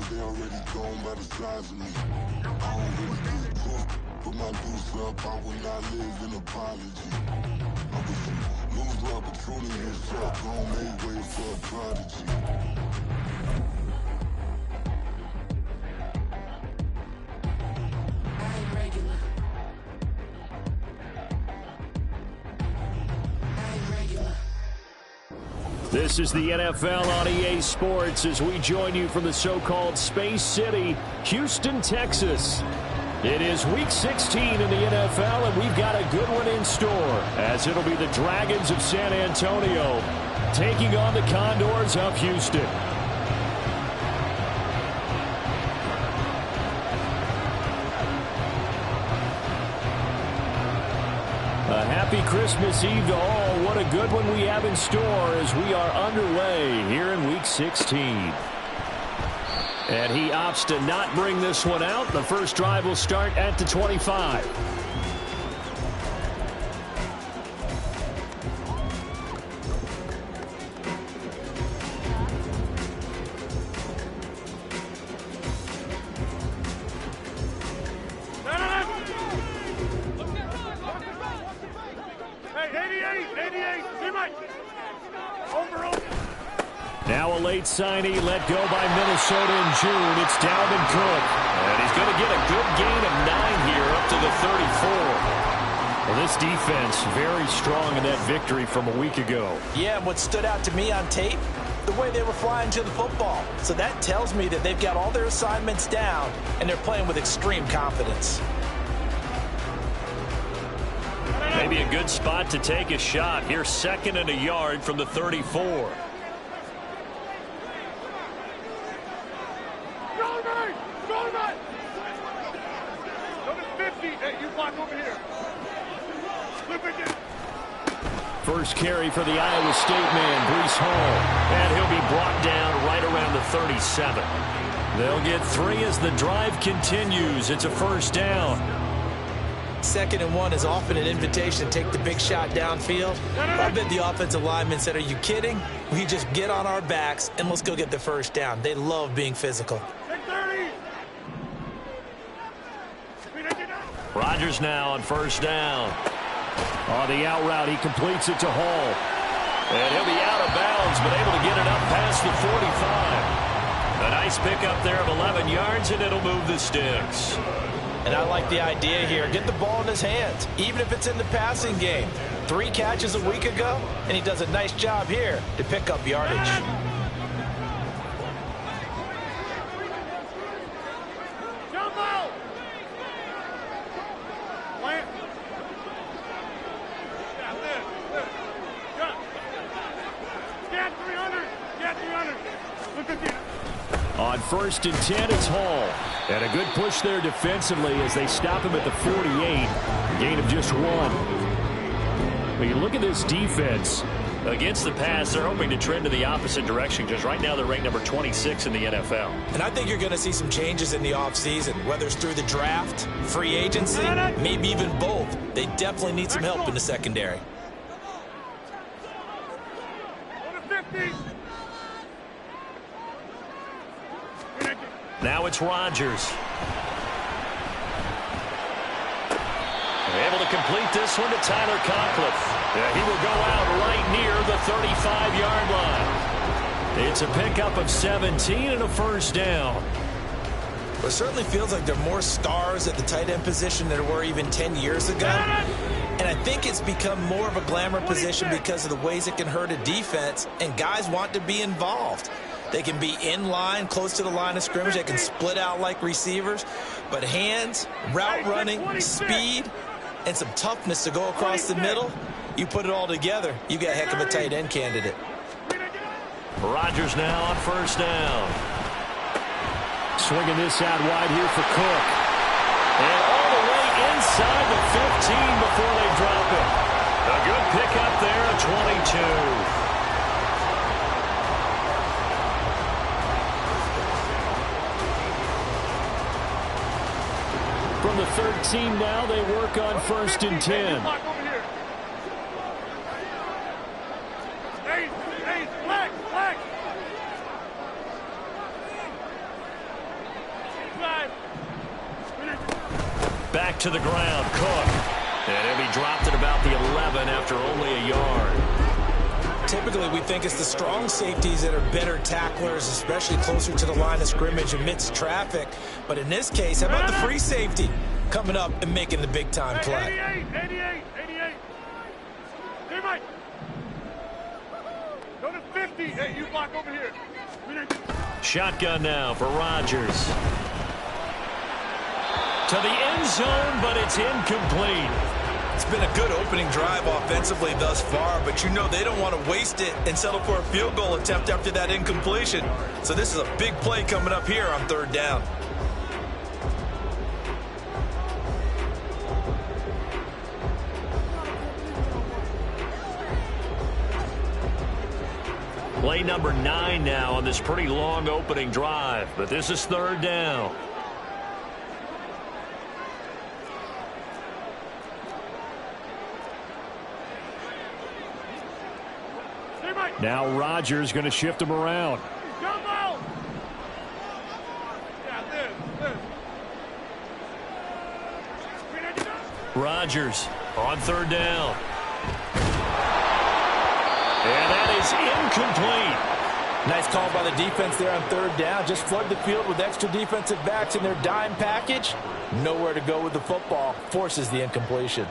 they already gone by the size of me. I don't really get cooked, put my goose up, I will not live in apology. I wish you lose the opportunity, it's up, don't make way for a prodigy. This is the NFL on EA Sports as we join you from the so-called Space City, Houston, Texas. It is Week 16 in the NFL, and we've got a good one in store, as it'll be the Dragons of San Antonio taking on the Condors of Houston. A happy Christmas Eve to all. What a good one we have in store as we are underway here in Week 16. And he opts to not bring this one out. The first drive will start at the 25. Now a late signee let go by Minnesota in June. It's Dalvin Cook. And he's going to get a good gain of 9 here up to the 34. Well, this defense very strong in that victory from a week ago. Yeah, what stood out to me on tape, the way they were flying to the football. So that tells me that they've got all their assignments down and they're playing with extreme confidence. Maybe a good spot to take a shot. Here, 2nd and a yard from the 34. First carry for the Iowa State man, Breece Hall. And he'll be brought down right around the 37. They'll get 3 as the drive continues. It's a first down. 2nd and 1 is often an invitation to take the big shot downfield. I bet the offensive linemen said, are you kidding? We just get on our backs and let's go get the first down. They love being physical. Rodgers now on first down. On the out route, he completes it to Hall. And he'll be out of bounds, but able to get it up past the 45. A nice pickup there of 11 yards, and it'll move the sticks. And I like the idea here. Get the ball in his hands, even if it's in the passing game. 3 catches a week ago, and he does a nice job here to pick up yardage. On 1st and 10, it's Hall. And a good push there defensively as they stop him at the 48. Gain of just 1. When you look at this defense, against the pass, they're hoping to trend in the opposite direction because right now they're ranked number 26 in the NFL. And I think you're going to see some changes in the offseason, whether it's through the draft, free agency, maybe even both. They definitely need some help in the secondary. Now it's Rodgers. Able to complete this one to Tyler Conklin. He will go out right near the 35-yard line. It's a pickup of 17 and a first down. Well, it certainly feels like there are more stars at the tight end position than there were even 10 years ago. And I think it's become more of a glamour position because of the ways it can hurt a defense, and guys want to be involved. They can be in line, close to the line of scrimmage. They can split out like receivers. But hands, route running, speed, and some toughness to go across the middle, you put it all together, you got a heck of a tight end candidate. Rodgers now on first down. Swinging this out wide here for Cook. And all the way inside the 15 before they drop it. A good pickup there at 22. From the 13 now, they work on 1st and 10. to the ground. Cook. And he'll be dropped at about the 11 after only a yard. Typically, we think it's the strong safeties that are better tacklers, especially closer to the line of scrimmage amidst traffic. But in this case, how about the free safety coming up and making the big-time play? 88. Hey, Mike. Go to 50. Hey, you block over here. Shotgun now for Rodgers. To the end zone, but it's incomplete. It's been a good opening drive offensively thus far, but you know they don't want to waste it and settle for a field goal attempt after that incompletion. So this is a big play coming up here on 3rd down. Play number 9 now on this pretty long opening drive, but this is 3rd down. Now Rodgers going to shift him around. Rodgers on 3rd down. And that is incomplete. Nice call by the defense there on 3rd down. Just flood the field with extra defensive backs in their dime package. Nowhere to go with the football. Forces the incompletion.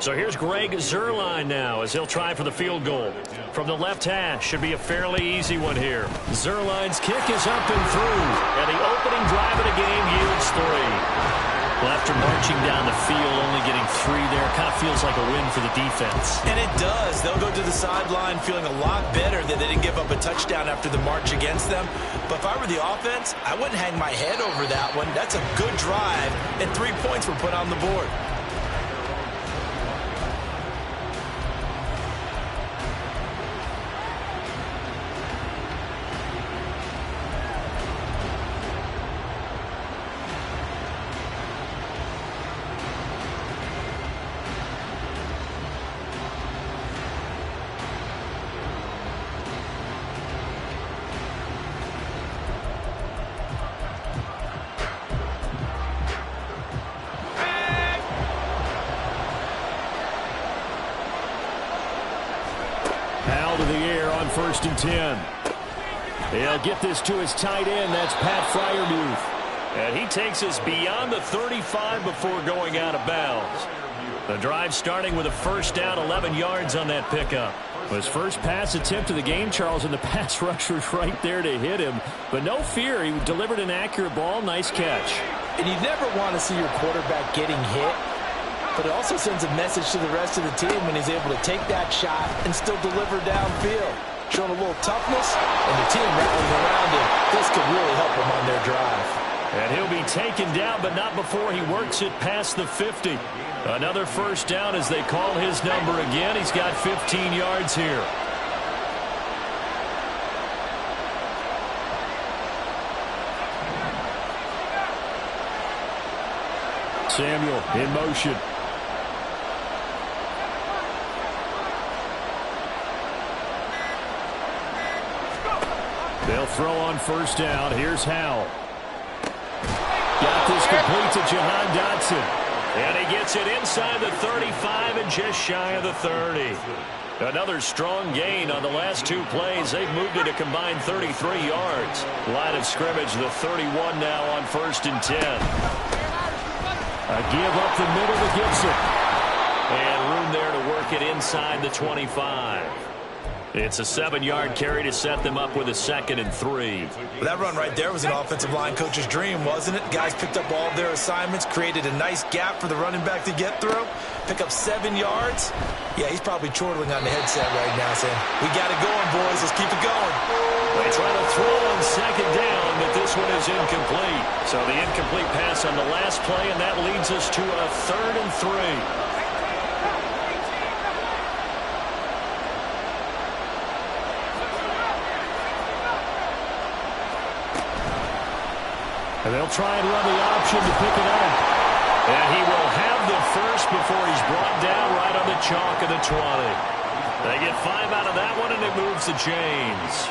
So here's Greg Zuerlein now as he'll try for the field goal. From the left hash, should be a fairly easy one here. Zuerlein's kick is up and through. And the opening drive of the game yields 3. Well, after marching down the field, only getting 3 there, kind of feels like a win for the defense. And it does. They'll go to the sideline feeling a lot better that they didn't give up a touchdown after the march against them. But if I were the offense, I wouldn't hang my head over that one. That's a good drive, and 3 points were put on the board. To the air on 1st and 10. He'll get this to his tight end. That's Pat Freiermuth. And he takes us beyond the 35 before going out of bounds. The drive starting with a 1st down, 11 yards on that pickup. His first pass attempt of the game, Charles, and the pass rusher's right there to hit him. But no fear, he delivered an accurate ball. Nice catch. And you never want to see your quarterback getting hit. But it also sends a message to the rest of the team when he's able to take that shot and still deliver downfield. Showing a little toughness, and the team rallying around him. This could really help them on their drive. And he'll be taken down, but not before he works it past the 50. Another 1st down as they call his number again. He's got 15 yards here. Samuel in motion. They'll throw on 1st down. Here's Howell. Got this complete to Jahan Dotson. And he gets it inside the 35 and just shy of the 30. Another strong gain on the last 2 plays. They've moved it a combined 33 yards. Line of scrimmage, the 31 now on 1st and 10. A give up the middle to Gibson. And room there to work it inside the 25. It's a 7-yard carry to set them up with a 2nd and 3. Well, that run right there was an offensive line coach's dream, wasn't it? Guys picked up all of their assignments, created a nice gap for the running back to get through. Pick up 7 yards. Yeah, he's probably chortling on the headset right now saying, we got it going, boys. Let's keep it going. They try to throw on 2nd down, but this one is incomplete. So the incomplete pass on the last play, and that leads us to a 3rd and 3. And they'll try and run the option to pick it up. And he will have the first before he's brought down right on the chalk of the 20. They get 5 out of that one, and it moves the chains.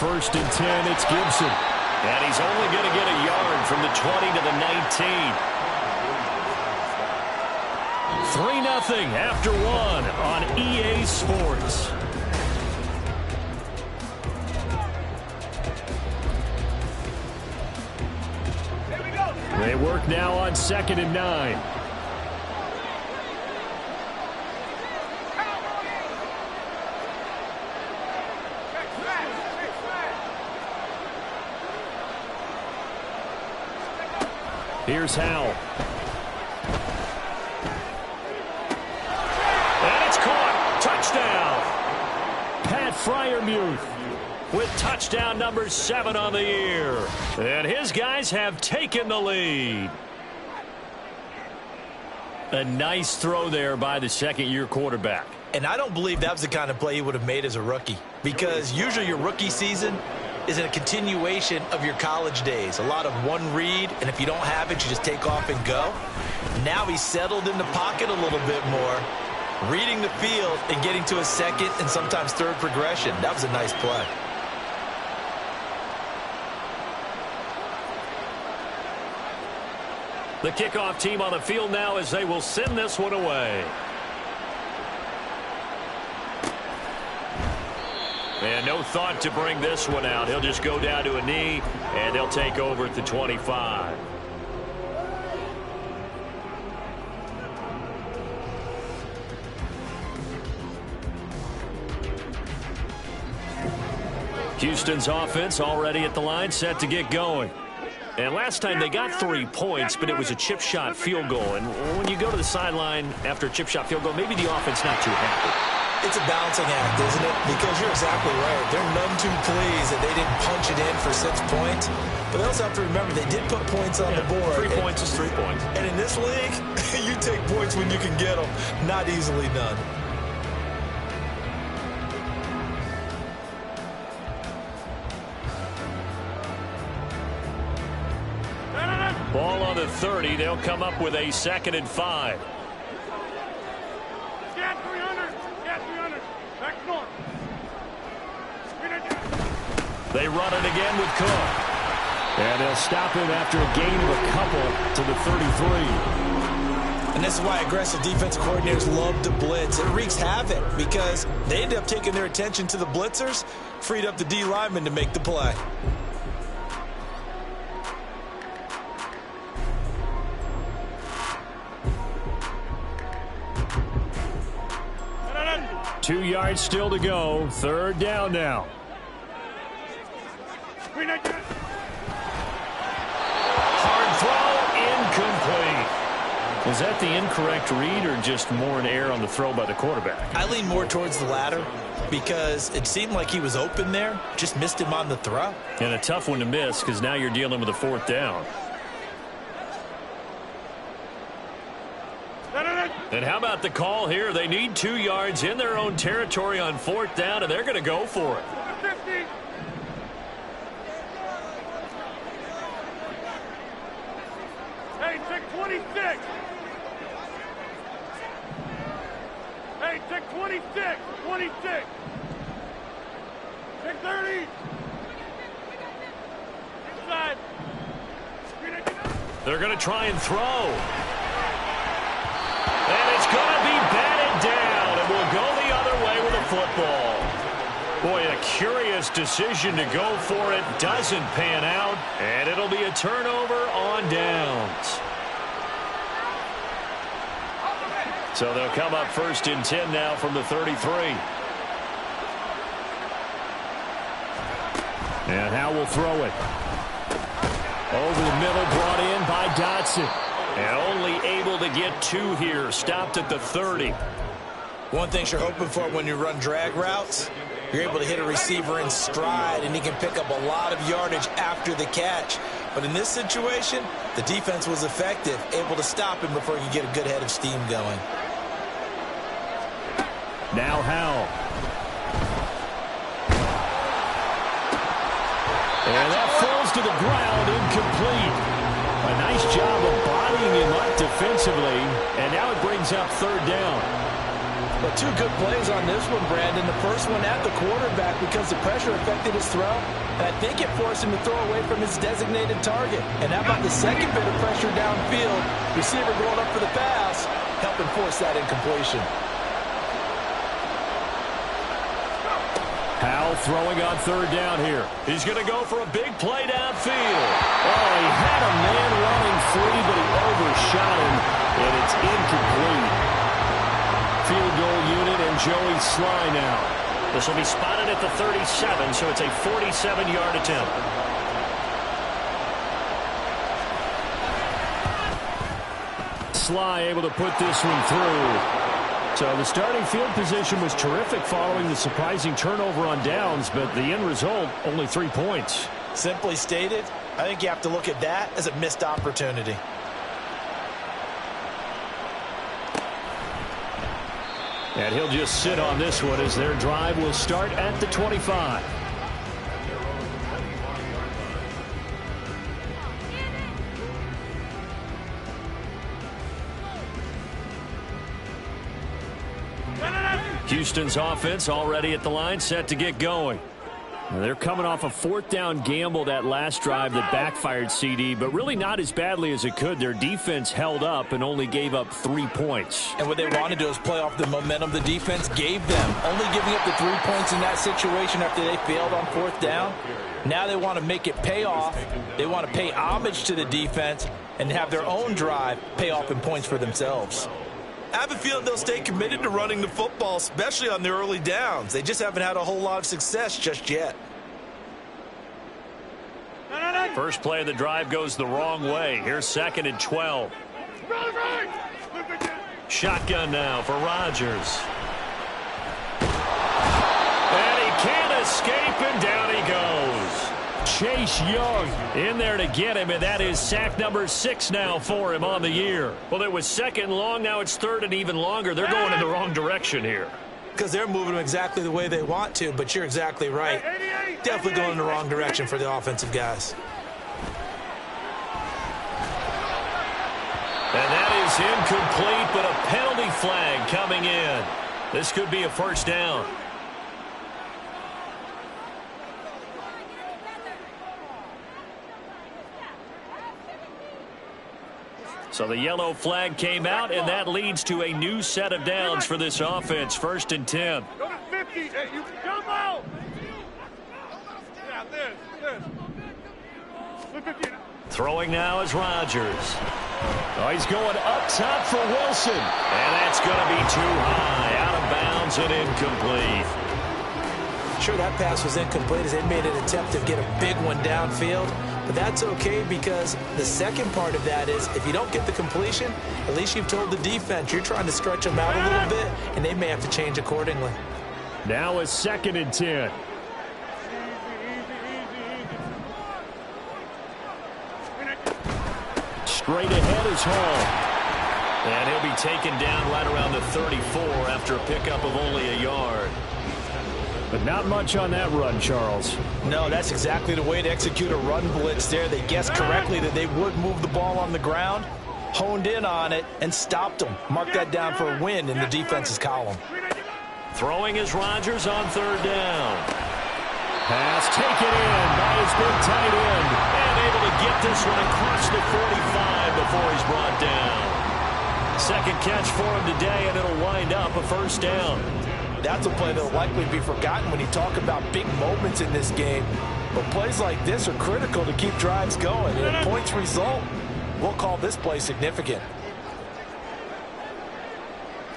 1st and 10. It's Gibson. And he's only going to get a yard from the 20 to the 19. 3-0 after 1 on EA Sports. They work now on 2nd and 9. Here's Howell. And it's caught. Touchdown. Pat Freiermuth with touchdown number 7 on the year. And his guys have taken the lead. A nice throw there by the second-year quarterback. And I don't believe that was the kind of play he would have made as a rookie, because usually your rookie season is a continuation of your college days. A lot of one read, and if you don't have it, you just take off and go. Now he's settled in the pocket a little bit more, reading the field and getting to a second and sometimes third progression. That was a nice play. The kickoff team on the field now as they will send this one away. And no thought to bring this one out. He'll just go down to a knee, and they'll take over at the 25. Houston's offense already at the line, set to get going. And last time they got 3 points, but it was a chip shot field goal. And when you go to the sideline after a chip shot field goal, maybe the offense not too happy. It's a balancing act, isn't it? Because you're exactly right. They're none too pleased that they didn't punch it in for 6 points. But they also have to remember they did put points on the board. 3 points is 3 points. And in this league, you take points when you can get them. Not easily done. Ball on the 30. They'll come up with a 2nd and 5. Get 300. Get 300. Back north. They run it again with Cook. And they'll stop him after a gain of a couple to the 33. And this is why aggressive defensive coordinators love to blitz. It wreaks havoc because they end up taking their attention to the blitzers, freed up the D lineman to make the play. Two yards still to go. 3rd down now. Hard throw, incomplete. Was that the incorrect read or just more an error on the throw by the quarterback? I lean more towards the latter because it seemed like he was open there, just missed him on the throw. And a tough one to miss because now you're dealing with a 4th down. And how about the call here? They need 2 yards in their own territory on 4th down, and they're going to go for it. 50. Hey, take 26. Hey, take 26. 26. Take 30. Inside. They're going to try and throw. And it's going to be batted down, and we'll go the other way with a football. Boy, a curious decision to go for it. Doesn't pan out, and it'll be a turnover on downs. So they'll come up 1st and 10 now from the 33. And Howell will throw it. Over the middle, brought in by Dotson. And only able to get 2 here. Stopped at the 30. One thing you're hoping for when you run drag routes, you're able to hit a receiver in stride, and he can pick up a lot of yardage after the catch. But in this situation, the defense was effective, able to stop him before he could get a good head of steam going. Now Howell. And that falls to the ground, incomplete. A nice job of bodying him up defensively, and now it brings up 3rd down. But two good plays on this one, Brandon. The first one at the quarterback because the pressure affected his throw. And I think it forced him to throw away from his designated target. And how about the second bit of pressure downfield? Receiver going up for the pass, helping force that incompletion. Howell throwing on third down here. He's going to go for a big play downfield. Oh, he had a man running free, but he overshot him, and it's incomplete. Field goal unit and Joey Sly now. This will be spotted at the 37, so it's a 47-yard attempt. Sly able to put this one through. So the starting field position was terrific following the surprising turnover on downs, but the end result, only 3 points. Simply stated, I think you have to look at that as a missed opportunity. And he'll just sit on this one as their drive will start at the 25. Houston's offense already at the line, set to get going. They're coming off a fourth down gamble that last drive that backfired, CD, but really not as badly as it could. Their defense held up and only gave up 3 points. And what they want to do is play off the momentum the defense gave them. Only giving up the 3 points in that situation after they failed on fourth down. Now they want to make it pay off. They want to pay homage to the defense and have their own drive pay off in points for themselves. I have a feeling they'll stay committed to running the football, especially on their early downs. They just haven't had a whole lot of success just yet. First play of the drive goes the wrong way. Here's 2nd and 12. Shotgun now for Rodgers. And he can't escape, and down he goes. Chase Young in there to get him, and that is sack number 6 now for him on the year. Well, it was 2nd and long. Now it's 3rd and even longer. They're going in the wrong direction here. Because they're moving exactly the way they want to, but you're exactly right. Definitely going in the wrong direction for the offensive guys. And that is incomplete, but a penalty flag coming in. This could be a first down. So the yellow flag came out, and that leads to a new set of downs for this offense. 1st and 10. Go to 50. Hey, you come out. Yeah, this. Throwing now is Rodgers. Oh, he's going up top for Wilson. And that's going to be too high. Out of bounds and incomplete. Sure, that pass was incomplete as they made an attempt to get a big one downfield. But that's okay because the second part of that is if you don't get the completion, at least you've told the defense you're trying to stretch them out a little bit, and they may have to change accordingly. Now it's 2nd and 10. Straight ahead is Hall. And he'll be taken down right around the 34 after a pickup of only a yard. But not much on that run, Charles. No, that's exactly the way to execute a run blitz there. They guessed correctly that they would move the ball on the ground, honed in on it, and stopped them. Mark that down for a win in the defense's column. Throwing is Rodgers on 3rd down. Pass taken in by his big tight end. And able to get this one across the 45 before he's brought down. Second catch for him today, and it'll wind up a first down. That's a play that'll likely be forgotten when you talk about big moments in this game. But plays like this are critical to keep drives going. And if points result, we'll call this play significant.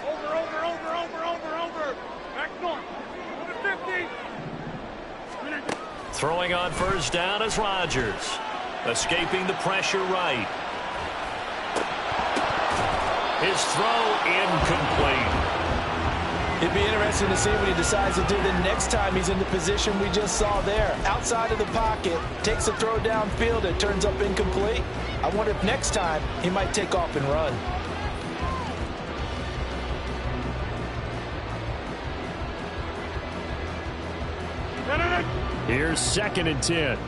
Over. Back north. Go to 50. Throwing on first down is Rodgers. Escaping the pressure right. His throw incomplete. It'd be interesting to see what he decides to do the next time he's in the position we just saw there. Outside of the pocket, takes a throw downfield, it turns up incomplete. I wonder if next time he might take off and run. Here's 2nd and 10.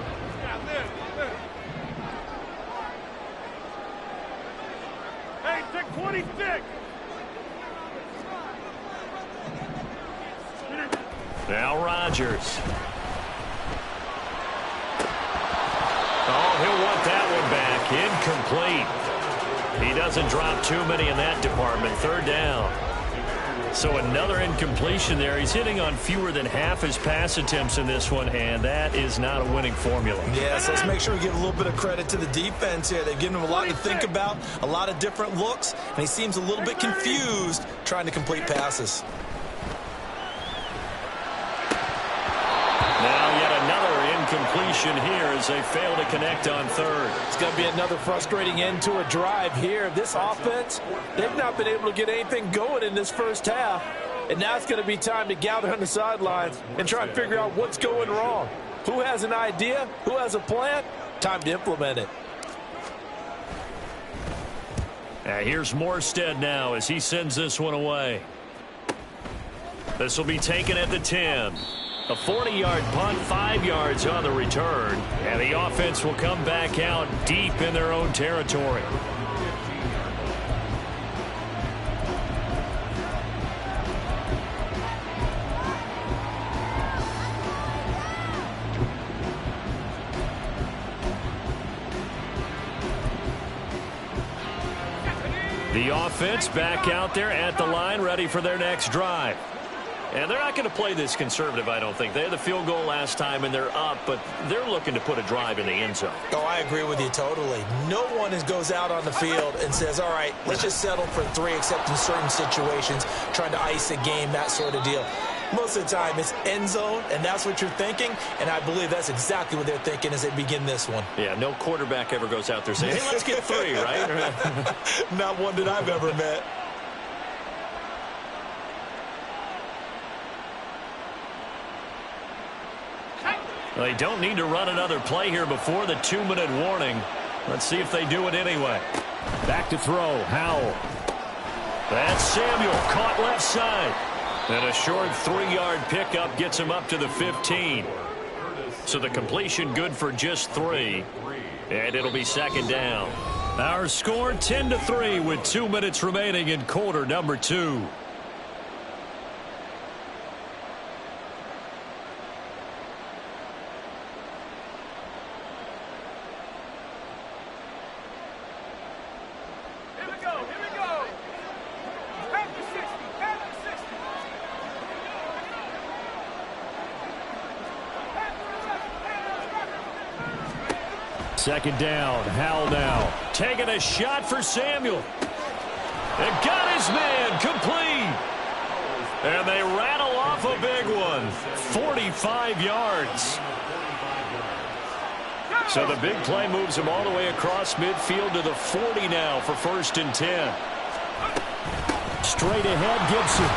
Hey, take 26. Now Rodgers. Oh, he'll want that one back. Incomplete. He doesn't drop too many in that department. Third down. So another incompletion there. He's hitting on fewer than half his pass attempts in this one, and that is not a winning formula. Yes, let's make sure we give a little bit of credit to the defense here. They've given him a lot to think about, a lot of different looks, and he seems a little bit confused trying to complete passes. Now yet another incompletion here as they fail to connect on third. It's going to be another frustrating end to a drive here. This offense, they've not been able to get anything going in this first half. And now it's going to be time to gather on the sidelines and try and figure out what's going wrong. Who has an idea? Who has a plan? Time to implement it. Here's Morstead now as he sends this one away. This will be taken at the 10. A 40-yard punt, 5 yards on the return, and the offense will come back out deep in their own territory. The offense back out there at the line, ready for their next drive. And they're not going to play this conservative, I don't think. They had the field goal last time, and they're up, but they're looking to put a drive in the end zone. Oh, I agree with you totally. No one goes out on the field and says, all right, let's just settle for 3, except in certain situations, trying to ice a game, that sort of deal. Most of the time, it's end zone, and that's what you're thinking, and I believe that's exactly what they're thinking as they begin this one. Yeah, no quarterback ever goes out there saying, hey, let's get 3, right? Not one that I've ever met. They don't need to run another play here before the 2-minute warning. Let's see if they do it anyway. Back to throw, Howell. That's Samuel, caught left side. And a short 3-yard pickup gets him up to the 15. So the completion good for just 3. And it'll be second down. Our score 10-3 with 2 minutes remaining in quarter number 2. Second down, Howell now. Taking a shot for Samuel. And got his man complete. And they rattle off a big one. 45 yards. So the big play moves him all the way across midfield to the 40 now for 1st and 10. Straight ahead, Gibson.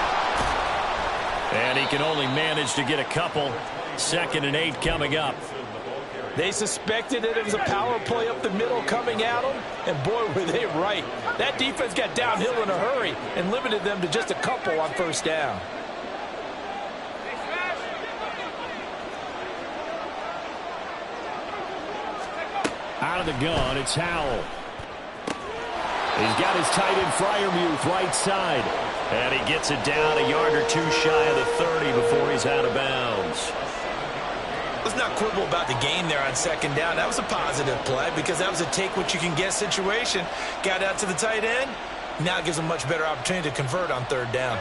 And he can only manage to get a couple. 2nd and 8 coming up. They suspected that it was a power play up the middle coming at them, and boy, were they right. That defense got downhill in a hurry and limited them to just a couple on 1st down. Out of the gun, it's Howell. He's got his tight end Freiermuth right side. And he gets it down a yard or 2 shy of the 30 before he's out of bounds. Let's not quibble about the gain there on 2nd down. That was a positive play because that was a take-what-you-can-get situation. Got out to the tight end. Now it gives them a much better opportunity to convert on 3rd down.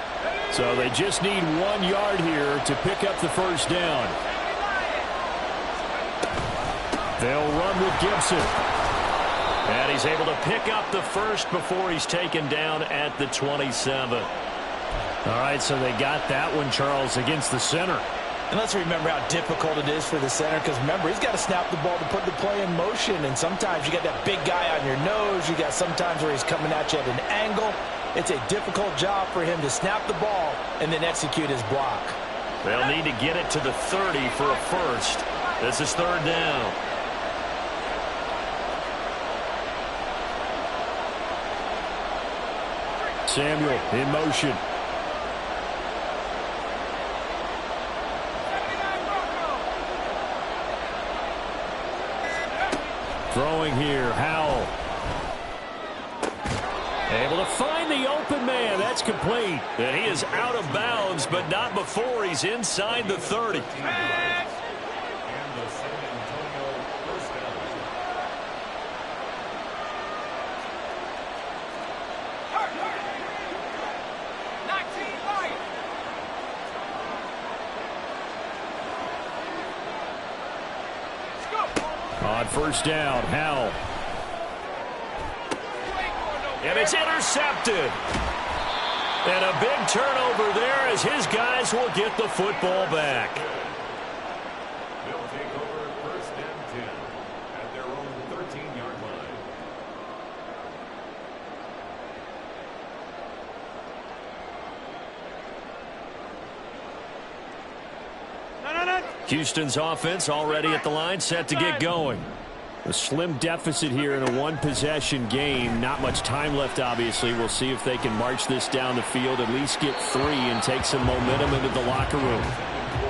So they just need 1 yard here to pick up the 1st down. They'll run with Gibson. And he's able to pick up the 1st before he's taken down at the 27. All right, so they got that one, Charles, against the center. And let's remember how difficult it is for the center, because remember, he's got to snap the ball to put the play in motion, and sometimes you got that big guy on your nose. You got sometimes where he's coming at you at an angle. It's a difficult job for him to snap the ball and then execute his block. They'll need to get it to the 30 for a 1st. This is 3rd down. Samuel in motion. Throwing here, Howell. Able to find the open man. That's complete. And he is out of bounds, but not before he's inside the 30. On first down, Howell. And it's intercepted. And a big turnover there as his guys will get the football back. They'll take over first and 10 at their own 13-yard line. Houston's offense already at the line, set to get going. A slim deficit here in a one-possession game. Not much time left, obviously. We'll see if they can march this down the field, at least get 3 and take some momentum into the locker room.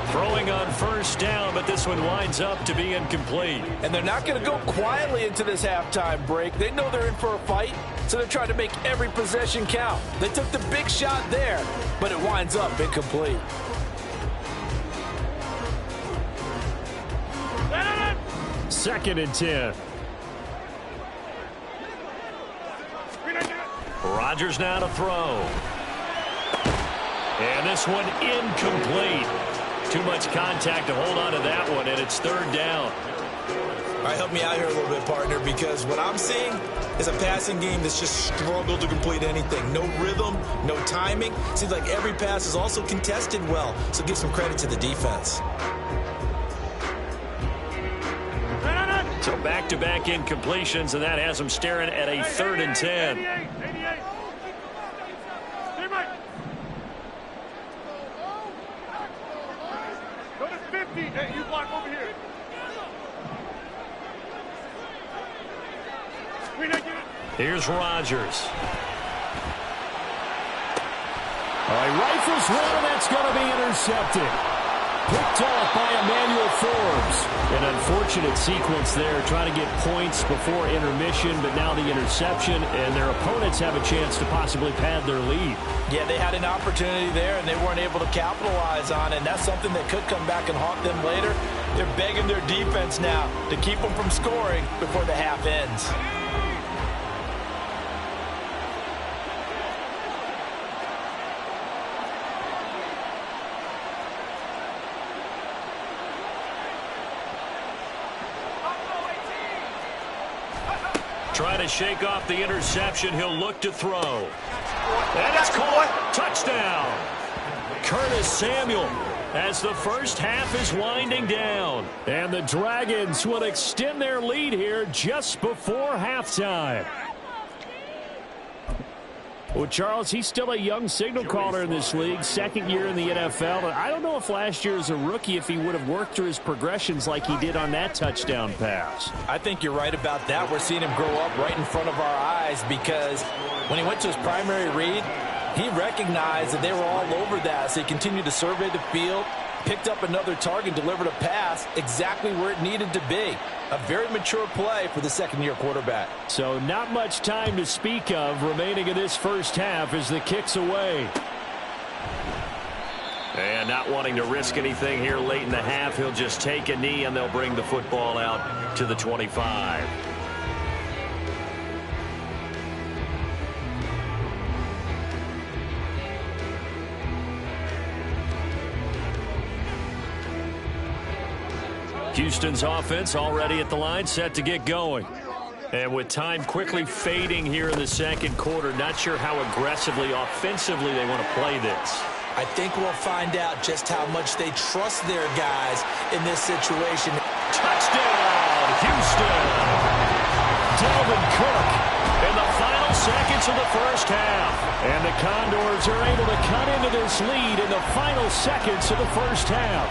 Throwing on first down, but this one winds up to be incomplete. And they're not going to go quietly into this halftime break. They know they're in for a fight, so they're trying to make every possession count. They took the big shot there, but it winds up incomplete. Second and 10. Rodgers now to throw. And this one incomplete. Too much contact to hold on to that one, and it's third down. All right, help me out here a little bit, partner, because what I'm seeing is a passing game that's just struggled to complete anything. No rhythm, no timing. Seems like every pass is also contested well, so give some credit to the defense. So back-to-back incompletions, and that has them staring at a third and 10. 88. Go to 50. Hey, you block over here. Here's Rodgers. All right, rifles one, and that's going to be intercepted. Picked off by Emmanuel Forbes. An unfortunate sequence there, trying to get points before intermission, but now the interception, and their opponents have a chance to possibly pad their lead. Yeah, they had an opportunity there, and they weren't able to capitalize on it, and that's something that could come back and haunt them later. They're begging their defense now to keep them from scoring before the half ends. Trying to shake off the interception. He'll look to throw. And it's caught. Touchdown. Curtis Samuel as the first half is winding down. And the Dragons will extend their lead here just before halftime. Well, Charles, he's still a young signal caller in this league, second year in the NFL. And I don't know if last year as a rookie, if he would have worked through his progressions like he did on that touchdown pass. I think you're right about that. We're seeing him grow up right in front of our eyes because when he went to his primary read, he recognized that they were all over that. So he continued to survey the field, picked up another target, delivered a pass exactly where it needed to be. A very mature play for the second-year quarterback. So not much time to speak of remaining in this first half as the kick's away. And not wanting to risk anything here late in the half, he'll just take a knee and they'll bring the football out to the 25. Houston's offense already at the line, set to get going. And with time quickly fading here in the second quarter, not sure how aggressively, offensively they want to play this. I think we'll find out just how much they trust their guys in this situation. Touchdown, Houston! Dalvin Cook in the final seconds of the first half. And the Condors are able to cut into this lead in the final seconds of the first half.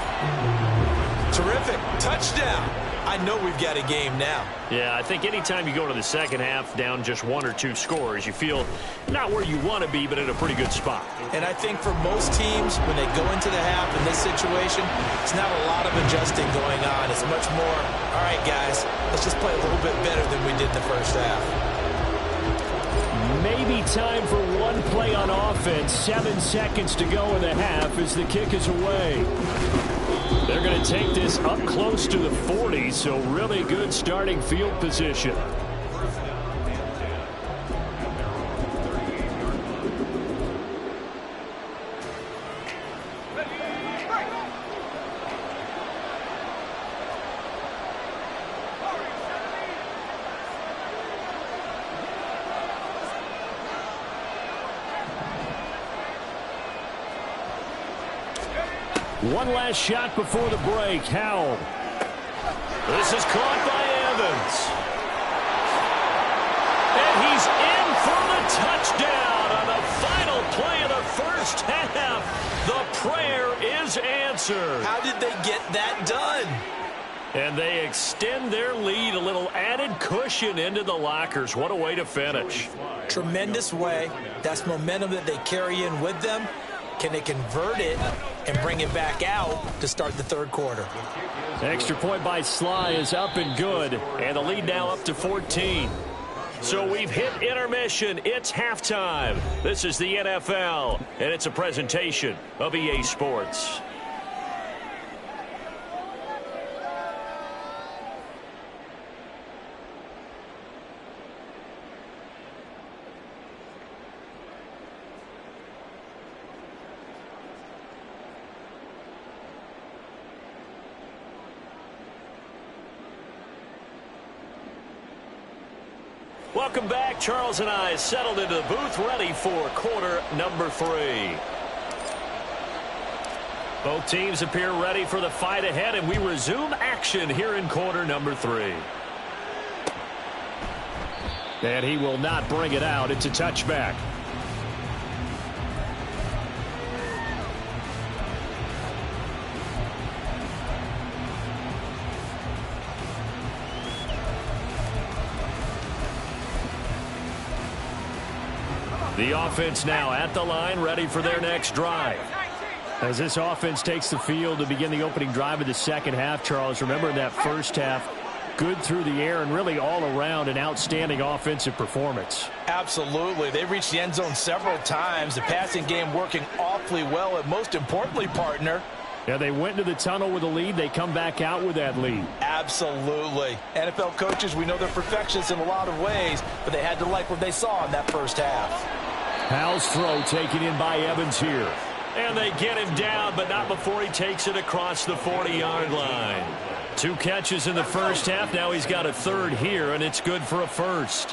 Terrific. Touchdown. I know we've got a game now. Yeah, I think anytime you go to the second half down just 1 or 2 scores, you feel not where you want to be, but in a pretty good spot. And I think for most teams, when they go into the half in this situation, it's not a lot of adjusting going on. It's much more, all right, guys, let's just play a little bit better than we did in the first half. maybe time for one play on offense. 7 seconds to go in the half as the kick is away. They're going to take this up close to the 40, so really good starting field position. One last shot before the break. Howell. This is caught by Evans. And he's in for the touchdown on the final play of the first half. The prayer is answered. How did they get that done? And they extend their lead, a little added cushion into the lockers. What a way to finish. Tremendous way. That's momentum that they carry in with them. Can they convert it and bring it back out to start the third quarter? Extra point by Sly is up and good, and the lead now up to 14. So we've hit intermission. It's halftime. This is the NFL, and it's a presentation of EA Sports. Welcome back. Charles and I settled into the booth, ready for quarter number 3. Both teams appear ready for the fight ahead, and we resume action here in quarter number 3. And he will not bring it out. It's a touchback. The offense now at the line, ready for their next drive. As this offense takes the field to begin the opening drive of the second half, Charles, remember in that first half, good through the air and really all around an outstanding offensive performance. Absolutely. They reached the end zone several times. The passing game working awfully well, and most importantly, partner, yeah, they went into the tunnel with a lead. They come back out with that lead. Absolutely. NFL coaches, we know they're perfectionists in a lot of ways, but they had to like what they saw in that first half. Howell's throw taken in by Evans here. And they get him down, but not before he takes it across the 40-yard line. 2 catches in the first half. Now he's got a third here, and it's good for a first.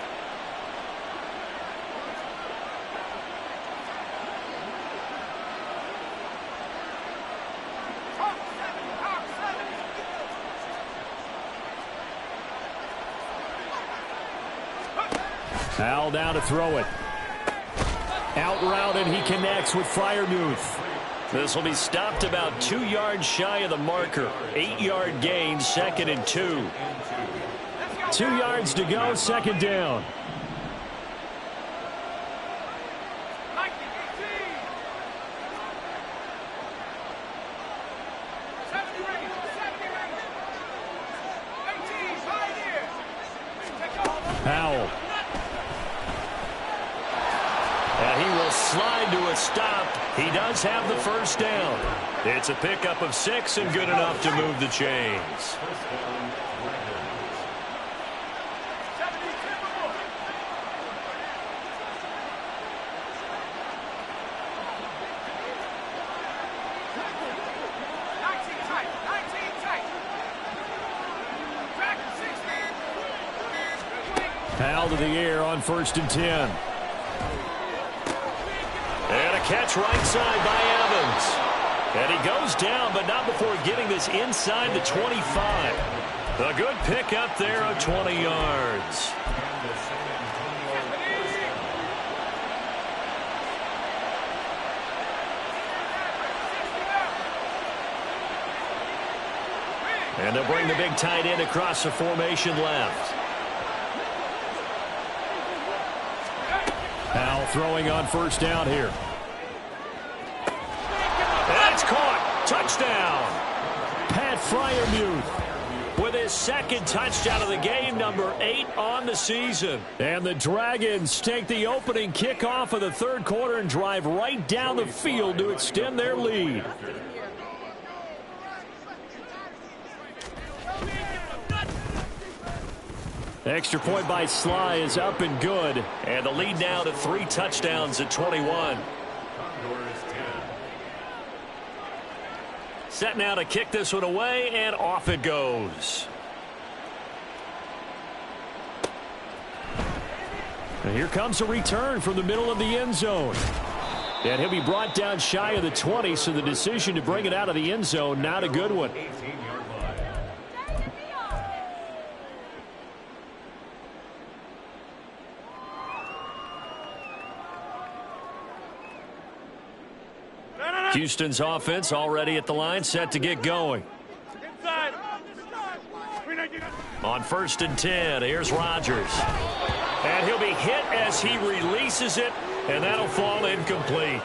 Howell down to throw it. Out route, and he connects with Freiermuth. This will be stopped about 2 yards shy of the marker. 8-yard gain, 2nd and 2. 2 yards to go, second down. Howell. And he will slide to a stop. He does have the first down. It's a pickup of 6 and good enough to move the chains. Howell to the air on 1st and 10. And a catch right side by Evans. And he goes down, but not before getting this inside the 25. A good pickup there of 20 yards. And they'll bring the big tight end across the formation left. Howell throwing on 1st down here. And it's caught. Touchdown. Pat Freiermuth. with his second touchdown of the game, number 8 on the season. And the Dragons take the opening kickoff of the third quarter and drive right down the field to extend their lead. Extra point by Sly is up and good. And the lead now to 3 touchdowns at 21. Set now to kick this one away, and off it goes. And here comes a return from the middle of the end zone. And he'll be brought down shy of the 20, so the decision to bring it out of the end zone, not a good one. Houston's offense already at the line, set to get going. On 1st and 10, here's Rodgers. And he'll be hit as he releases it, and that'll fall incomplete.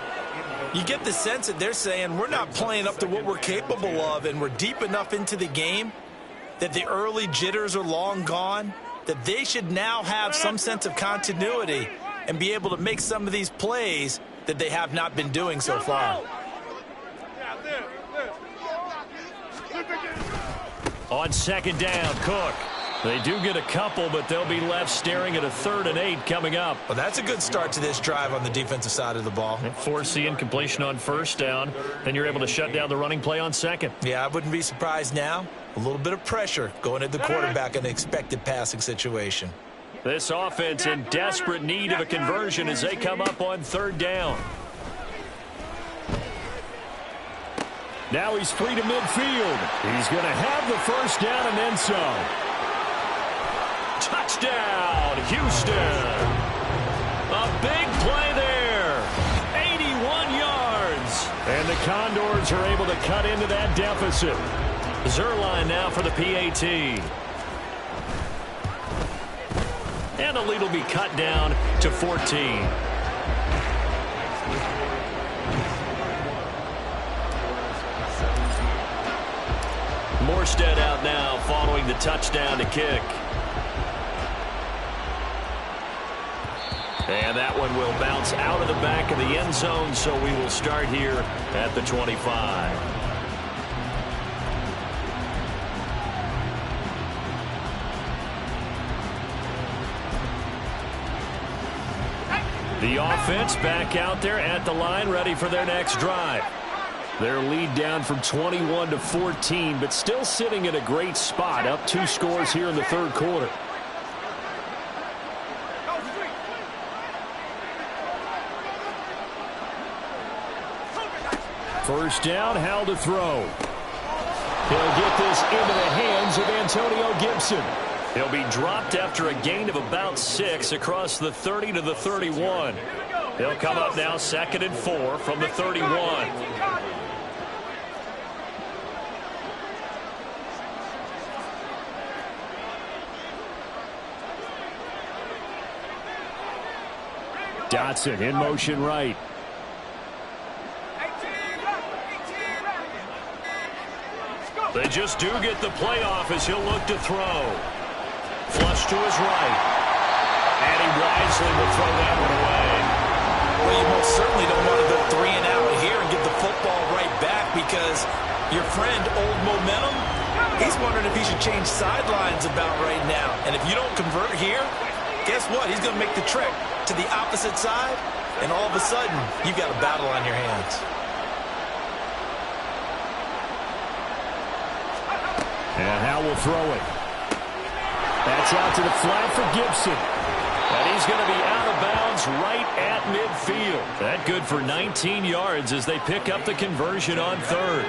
You get the sense that they're saying we're not playing up to what we're capable of, and we're deep enough into the game that the early jitters are long gone, that they should now have some sense of continuity and be able to make some of these plays that they have not been doing so far. On 2nd down, Cook. They do get a couple, but they'll be left staring at a 3rd and 8 coming up. Well, that's a good start to this drive on the defensive side of the ball. And force the incompletion on 1st down. Then you're able to shut down the running play on 2nd. Yeah, I wouldn't be surprised now. A little bit of pressure going at the quarterback in an expected passing situation. This offense in desperate need of a conversion as they come up on 3rd down. Now he's free to midfield. He's going to have the 1st down and then some. Touchdown, Houston. A big play there. 81 yards. And the Condors are able to cut into that deficit. Zuerlein now for the PAT. And the lead will be cut down to 14. Morstead out now following the touchdown to kick. And that one will bounce out of the back of the end zone, so we will start here at the 25. The offense back out there at the line, ready for their next drive. Their lead down from 21 to 14, but still sitting in a great spot, up 2 scores here in the 3rd quarter. First down, Howell to throw. He'll get this into the hands of Antonio Gibson. He'll be dropped after a gain of about 6 across the 30 to the 31. He'll come up now 2nd and 4 from the 31. Dotson in motion right. They just do get the playoff as he'll look to throw. Flush to his right. And he wisely will throw that one away. Well, you most certainly don't want to go 3 and out here and get the football right back because your friend, Old Momentum, he's wondering if he should change sidelines about right now. And if you don't convert here, guess what? He's going to make the trek to the opposite side, and all of a sudden, you've got a battle on your hands. And Howell will throw it. That's out to the flat for Gibson. And he's going to be out of bounds right at midfield. That good for 19 yards as they pick up the conversion on 3rd.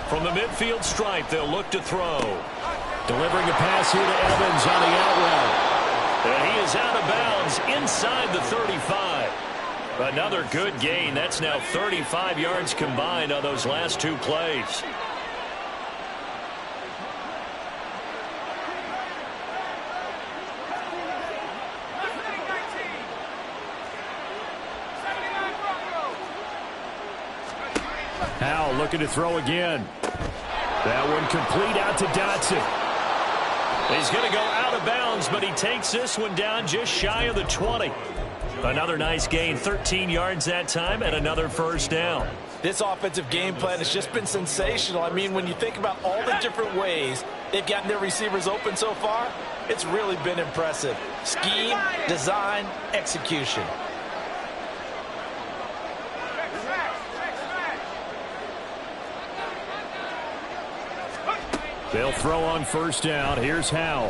From the midfield stripe, they'll look to throw. Delivering a pass here to Evans on the out route. And he is out of bounds inside the 35. Another good gain. That's now 35 yards combined on those last 2 plays. Howell looking to throw again. That one complete out to Dotson. He's going to go out of bounds, but he takes this one down just shy of the 20. Another nice gain, 13 yards that time, and another first down. This offensive game plan has just been sensational. I mean, when you think about all the different ways they've gotten their receivers open so far, it's really been impressive. Scheme, design, execution. They'll throw on first down. Here's Howell.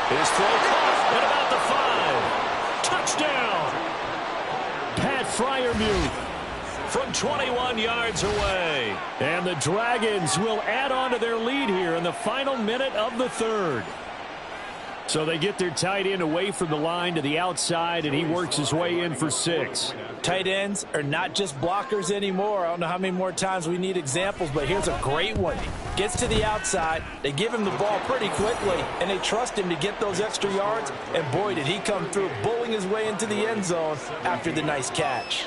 His throw caught at about the 5. Touchdown! Pat Freiermuth from 21 yards away. And the Dragons will add on to their lead here in the final minute of the third. So they get their tight end away from the line to the outside, and he works his way in for 6. Tight ends are not just blockers anymore. I don't know how many more times we need examples, but here's a great one. Gets to the outside, they give him the ball pretty quickly, and they trust him to get those extra yards, and boy, did he come through, bullying his way into the end zone after the nice catch.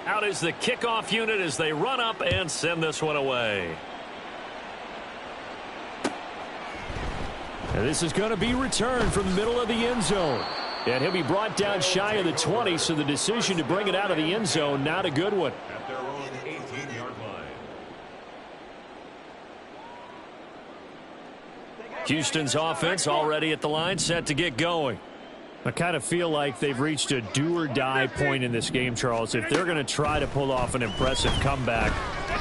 Out is the kickoff unit as they run up and send this one away. And this is going to be returned from the middle of the end zone. And he'll be brought down shy of the 20, so the decision to bring it out of the end zone, not a good one. At their own 18-yard line. Houston's offense already at the line, set to get going. I kind of feel like they've reached a do-or-die point in this game, Charles. If they're going to try to pull off an impressive comeback,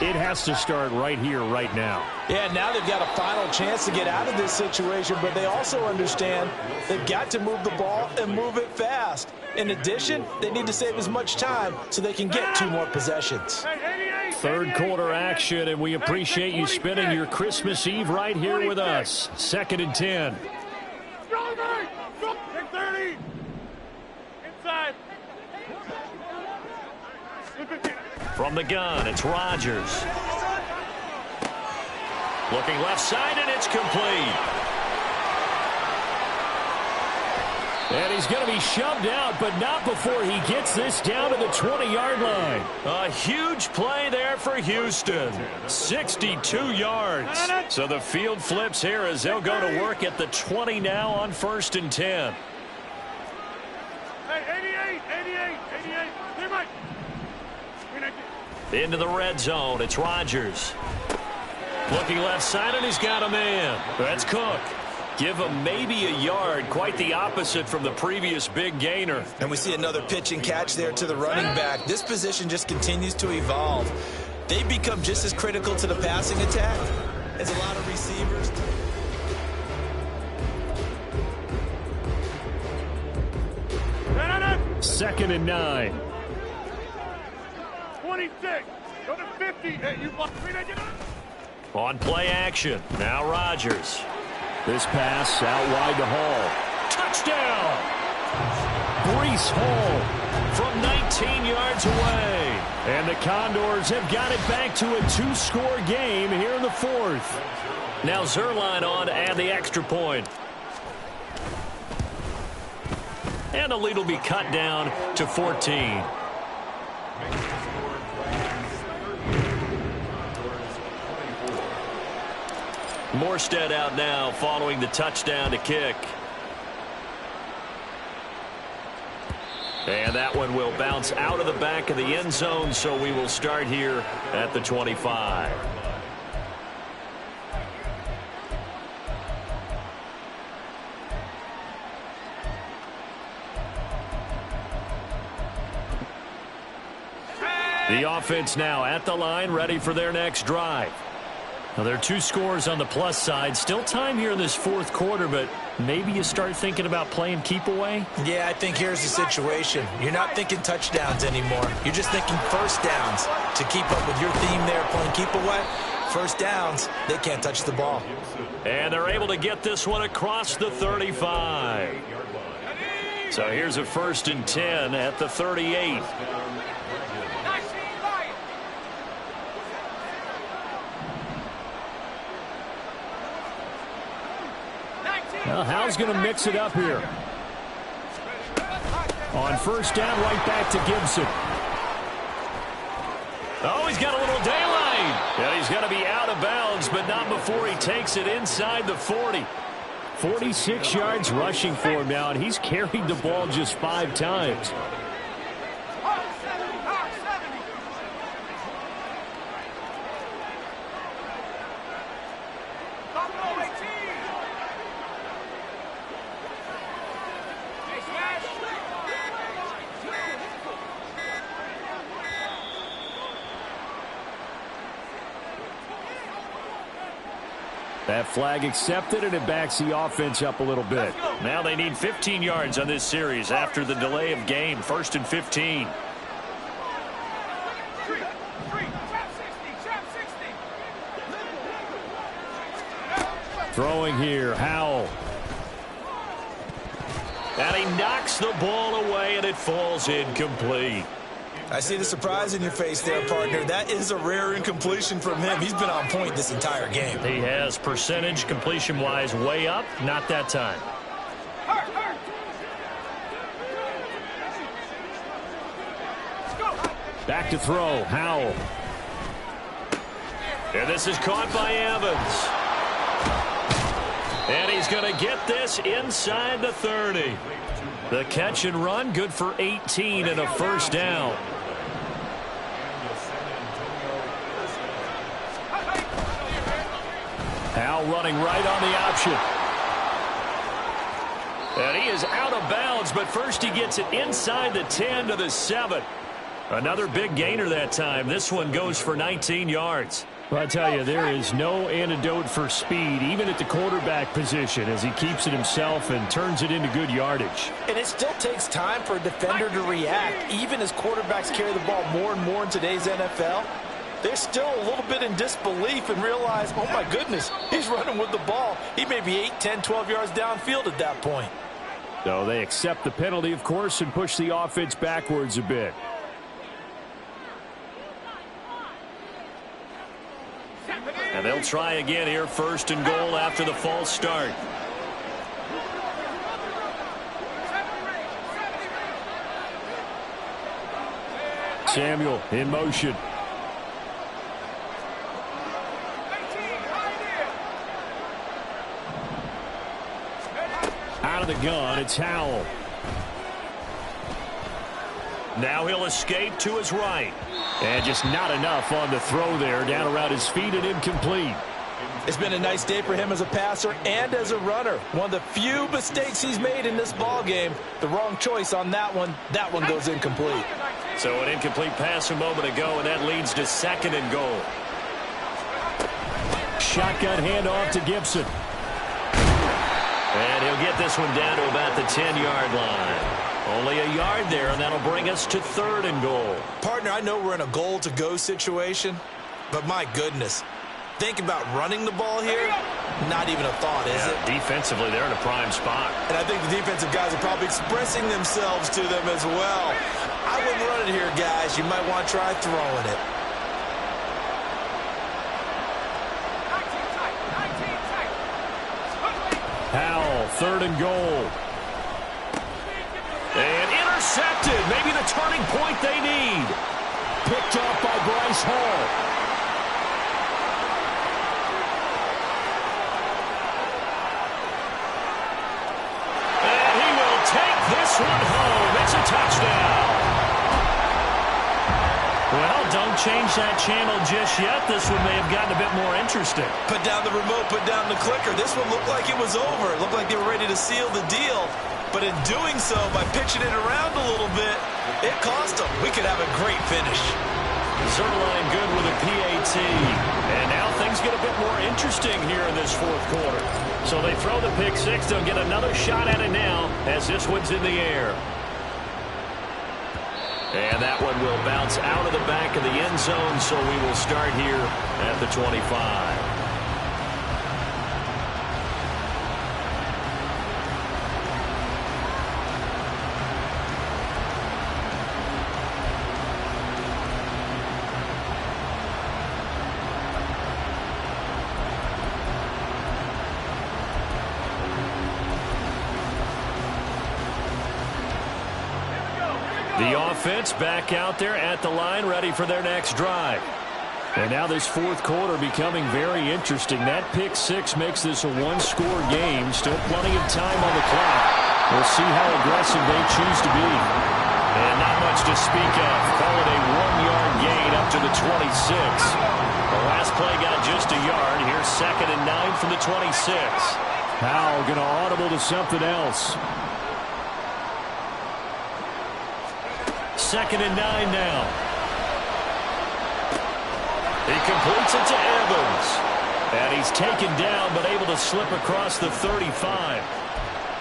it has to start right here, right now. Yeah, now they've got a final chance to get out of this situation, but they also understand they've got to move the ball and move it fast. In addition, they need to save as much time so they can get 2 more possessions. Third quarter action, and we appreciate you spending your Christmas Eve right here with us. 2nd and 10. 30. Inside. From the gun, it's Rodgers. Looking left side, and it's complete. And he's going to be shoved out, but not before he gets this down to the 20-yard line. A huge play there for Houston. 62 yards. So the field flips here as they'll go to work at the 20 now on 1st and 10. Into the red zone, it's Rodgers. Looking left side, and he's got a man. That's Cook. Give him maybe a yard, quite the opposite from the previous big gainer. And we see another pitch and catch there to the running back. This position just continues to evolve. They've become just as critical to the passing attack as a lot of receivers. Second and 9. 26. Go to 50. Hey, you block. On play action. Now Rodgers. This pass out wide to Hall. Touchdown! Breece Hall from 19 yards away. And the Condors have got it back to a 2-score game here in the 4th. Now Zuerlein on to add the extra point. And the lead will be cut down to 14. Morstead out now following the touchdown to kick. And that one will bounce out of the back of the end zone, so we will start here at the 25. The offense now at the line, ready for their next drive. Now, there are 2 scores on the plus side. Still time here in this 4th quarter, but maybe you start thinking about playing keep away? Yeah, I think here's the situation. You're not thinking touchdowns anymore. You're just thinking first downs. To keep up with your theme there, playing keep away, first downs, they can't touch the ball. And they're able to get this one across the 35. So here's a 1st and 10 at the 38. Well, Howell's going to mix it up here. On first down, right back to Gibson. Oh, he's got a little daylight. And he's going to be out of bounds, but not before he takes it inside the 40. 46 yards rushing for him now, and he's carried the ball just 5 times. That flag accepted, and it backs the offense up a little bit. Now they need 15 yards on this series after the delay of game. 1st and 15. Throwing here, Howell. And he knocks the ball away, and it falls incomplete. I see the surprise in your face there, partner. That is a rare incompletion from him. He's been on point this entire game. He has percentage completion-wise way up. Not that time. Back to throw, Howell. And this is caught by Evans. And he's going to get this inside the 30. The catch and run, good for 18 and a first down. Howell running right on the option. And he is out of bounds, but first he gets it inside the 10 to the 7. Another big gainer that time. This one goes for 19 yards. Well, I tell you, there is no antidote for speed, even at the quarterback position, as he keeps it himself and turns it into good yardage. And it still takes time for a defender to react, even as quarterbacks carry the ball more and more in today's NFL. They're still a little bit in disbelief and realize, oh, my goodness, he's running with the ball. He may be 8, 10, 12 yards downfield at that point. So they accept the penalty, of course, and push the offense backwards a bit. And they'll try again here, 1st and goal after the false start. Samuel in motion. Out of the gun, it's Howell. Now he'll escape to his right. And just not enough on the throw there, down around his feet and incomplete. It's been a nice day for him as a passer and as a runner. One of the few mistakes he's made in this ball game. The wrong choice on that one. That one goes incomplete. So an incomplete pass a moment ago, and that leads to 2nd and goal. Shotgun handoff to Gibson. And he'll get this one down to about the 10-yard line. Only a yard there, and that'll bring us to 3rd and goal. Partner, I know we're in a goal-to-go situation, but my goodness, think about running the ball here. Not even a thought, is it? Defensively, they're in a prime spot. And I think the defensive guys are probably expressing themselves to them as well. I wouldn't run it here, guys. You might want to try throwing it. Howell, 3rd and goal. And intercepted. Maybe the turning point they need. Picked off by Bryce Hall. And he will take this one home. It's a touchdown. Well, don't change that channel just yet. This one may have gotten a bit more interesting. Put down the remote, put down the clicker. This one looked like it was over. It looked like they were ready to seal the deal. But in doing so, by pitching it around a little bit, it cost them. We could have a great finish. Zerline good with a PAT. And now things get a bit more interesting here in this 4th quarter. So they throw the pick 6. They'll get another shot at it now as this one's in the air. And that one will bounce out of the back of the end zone, so we will start here at the 25. The offense back out there at the line, ready for their next drive. And now this fourth quarter becoming very interesting. That pick six makes this a one-score game. Still plenty of time on the clock. We'll see how aggressive they choose to be. And not much to speak of. Call it a 1-yard gain up to the 26. The last play got just a yard. Here's 2nd and 9 from the 26. Howell going to audible to something else. 2nd and 9 now. He completes it to Evans. And he's taken down but able to slip across the 35.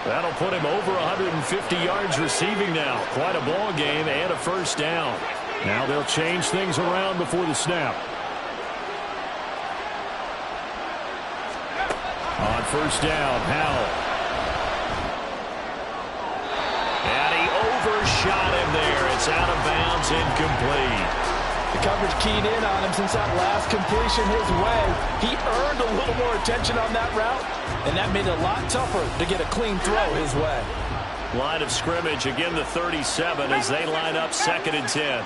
That'll put him over 150 yards receiving now. Quite a ball game and a first down. Now they'll change things around before the snap. On first down, Howell. And he overshot him there. It's out of bounds, incomplete. The coverage keyed in on him since that last completion his way. He earned a little more attention on that route, and that made it a lot tougher to get a clean throw his way. Line of scrimmage, again the 37 as they line up 2nd and 10.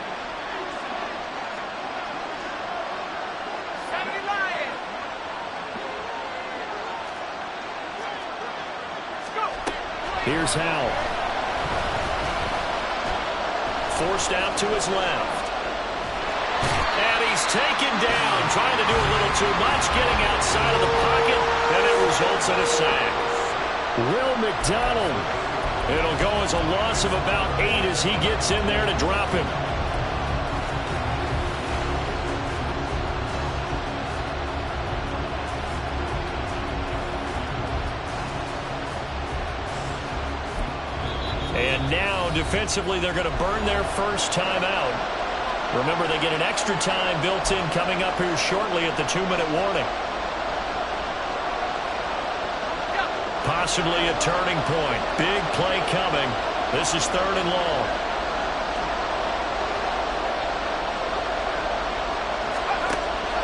Here's Howell. Forced out to his left. And he's taken down, trying to do a little too much, getting outside of the pocket, and it results in a sack. Will McDonald. It'll go as a loss of about 8 as he gets in there to drop him. And now, defensively, they're going to burn their first time out. Remember, they get an extra time built in coming up here shortly at the 2-minute warning. Possibly a turning point. Big play coming. This is 3rd and long.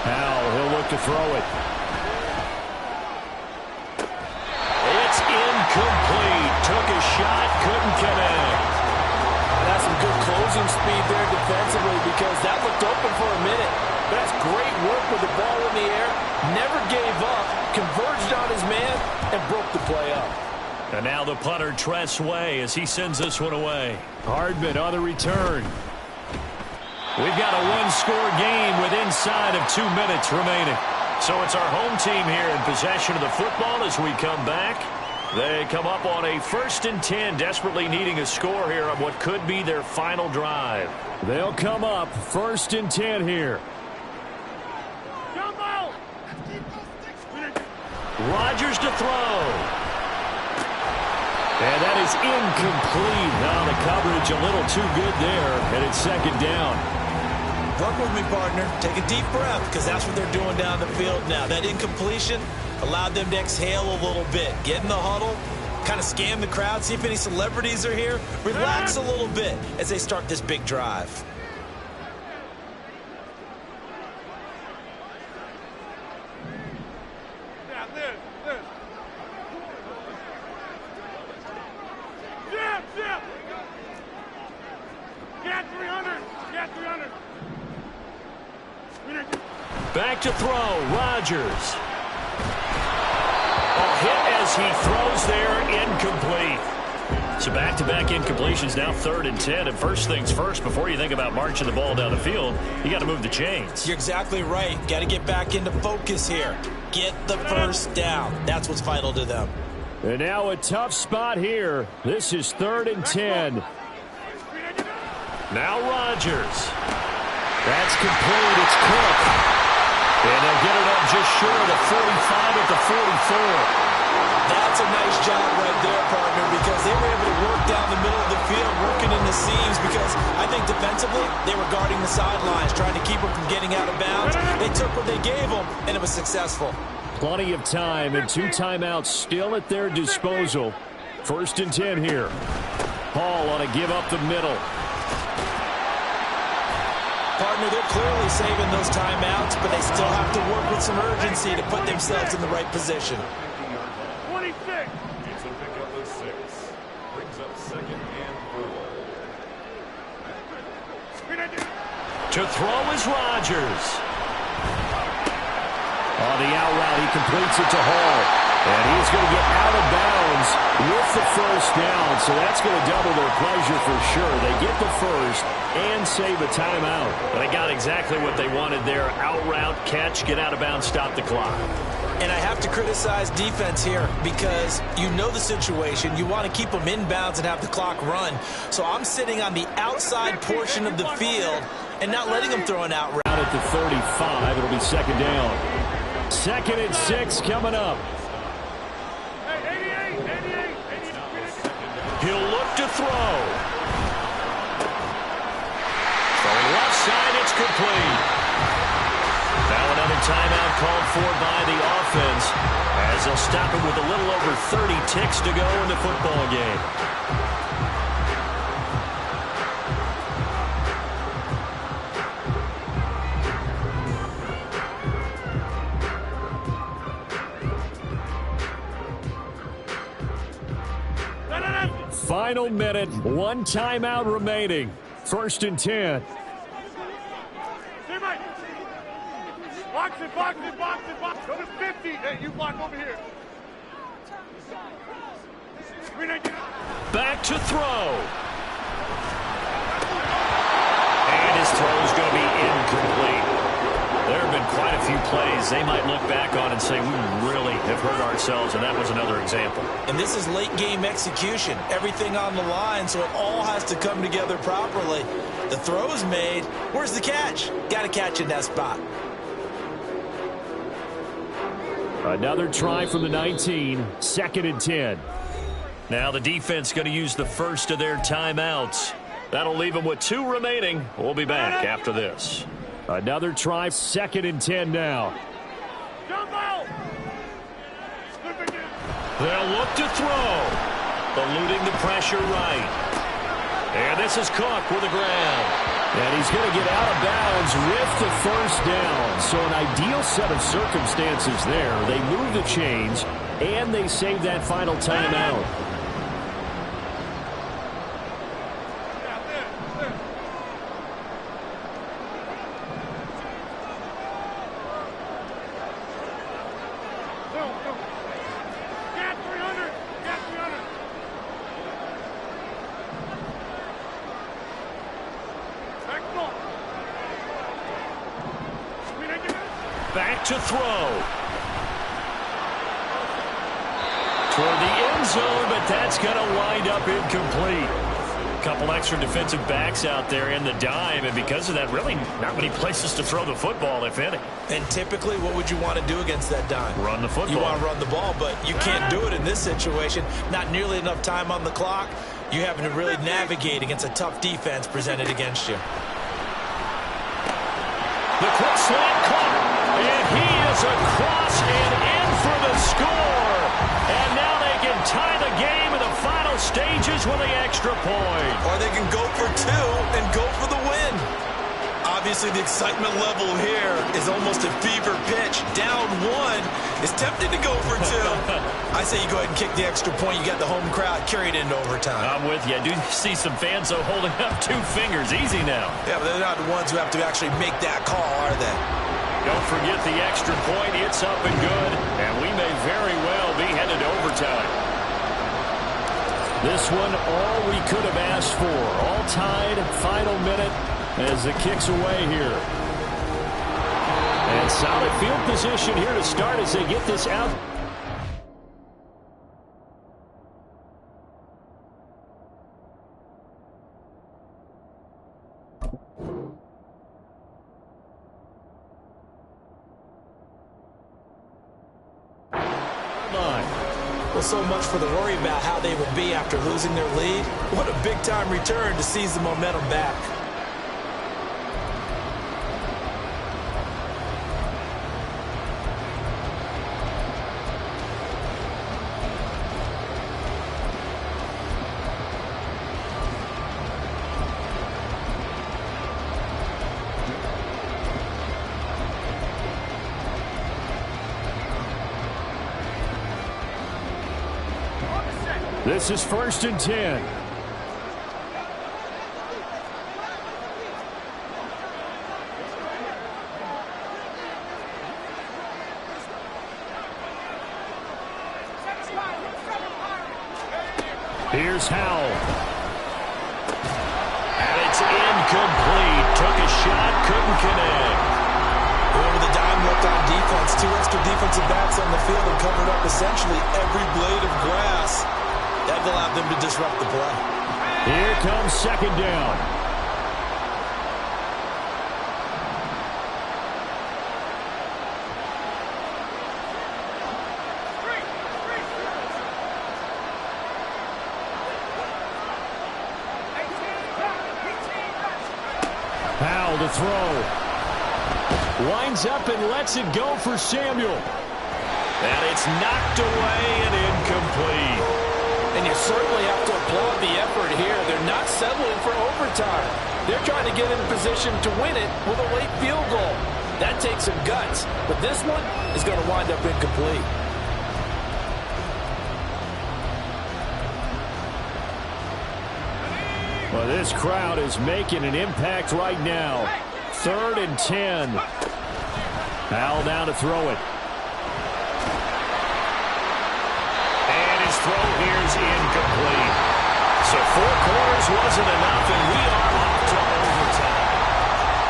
Howell, he'll look to throw it. It's incomplete. Took a shot, couldn't connect. That's some good closing speed there defensively because that looked open for a minute. But that's great work with the ball in the air. Never gave up, converged on his man, and broke the play up. And now the punter, Tress Way, as he sends this one away. Hardman on the return. We've got a one-score game with inside of 2 minutes remaining. So it's our home team here in possession of the football as we come back. They come up on a 1st and 10, desperately needing a score here on what could be their final drive. They'll come up 1st and 10 here. Rodgers to throw. And that is incomplete. Now the coverage a little too good there, and it's 2nd down. Work with me, partner. Take a deep breath, because that's what they're doing down the field now. That incompletion allowed them to exhale a little bit. Get in the huddle, kind of scan the crowd, see if any celebrities are here. Relax a little bit as they start this big drive. Back to throw, Rodgers. A hit as he throws there, incomplete. So back-to-back incompletions, now 3rd and 10. And first things first, before you think about marching the ball down the field, you got to move the chains. You're exactly right. Got to get back into focus here. Get the first down. That's what's vital to them. And now a tough spot here. This is 3rd and 10. Now Rodgers. That's complete. It's Cook. And they'll get it up just short of the 45 at the 44. That's a nice job right there, partner, because they were able to work down the middle of the field, working in the seams, because I think defensively they were guarding the sidelines, trying to keep them from getting out of bounds. They took what they gave them, and it was successful. Plenty of time and 2 timeouts still at their disposal. 1st and 10 here. Hall on a give up the middle. Partner, they're clearly saving those timeouts, but they still have to work with some urgency to put themselves in the right position. 26. It's a pickup of 6. Brings up 2nd and 4. To throw is Rodgers. On the out route, he completes it to Hall. And he's going to get out of bounds with the first down. So that's going to double their pleasure for sure. They get the first and save a timeout. They got exactly what they wanted there. Out route, catch, get out of bounds, stop the clock. And I have to criticize defense here because you know the situation. You want to keep them inbounds and have the clock run. So I'm sitting on the outside portion of the field and not letting them throw an out route. At the 35, it'll be second down. 2nd and 6 coming up. He'll look to throw. Throwing left side, it's complete. Now another timeout called for by the offense as they'll stop it with a little over 30 ticks to go in the football game. Final minute, 1 timeout remaining. 1st and 10. Box it, box it, box it, box it. Go to 50. Hey, you block over here. Back to throw. And his throw is going to be incomplete. There have been quite a few plays they might look back on and say, we really have hurt ourselves, and that was another example. And this is late game execution. Everything on the line, so it all has to come together properly. The throw's made. Where's the catch? Got to catch in that spot. Another try from the 19. 2nd and 10. Now the defense going to use the first of their timeouts. That'll leave them with 2 remaining. We'll be back after this. Another try, 2nd and 10 now. They'll look to throw. Eluding the pressure right. And this is Cook with the ground. And he's going to get out of bounds with the first down. So an ideal set of circumstances there. They move the chains, and they save that final timeout. Back to throw. Toward the end zone, but that's going to wind up incomplete. A couple extra defensive backs out there in the dime, and because of that, really not many places to throw the football, if any. And typically, what would you want to do against that dime? Run the football. You want to run the ball, but you can't do it in this situation. Not nearly enough time on the clock. You're having to really navigate against a tough defense presented against you. The quick slant caught. And he is across and in for the score. And now they can tie the game in the final stages with the extra point. Or they can go for 2 and go for the win. Obviously, the excitement level here is almost a fever pitch. Down 1 is tempted to go for 2. I say you go ahead and kick the extra point. You got the home crowd carried into overtime. I'm with you. I do see some fans, though, holding up 2 fingers. Easy now. Yeah, but they're not the ones who have to actually make that call, are they? Don't forget the extra point. It's up and good. And we may very well be headed to overtime. This one, all we could have asked for. All tied, final minute as the kick's away here. And solid field position here to start as they get this out. Well, so much for the worry about how they will be after losing their lead. What a big-time return to seize the momentum back. This is 1st and 10. Here's Howell. And it's incomplete. Took a shot, couldn't connect. Whoever the dime looked on defense, 2 extra defensive backs on the field and covered up essentially every blade of grass. That allowed them to disrupt the play. Here comes second down. Howell to throw. Winds up and lets it go for Samuel. And it's knocked away and incomplete. And you certainly have to applaud the effort here. They're not settling for overtime. They're trying to get in position to win it with a late field goal. That takes some guts. But this one is going to wind up incomplete. Well, this crowd is making an impact right now. 3rd and 10. Howell down to throw it. And his throw here is incomplete. So 4 quarters wasn't enough, and we are off to overtime.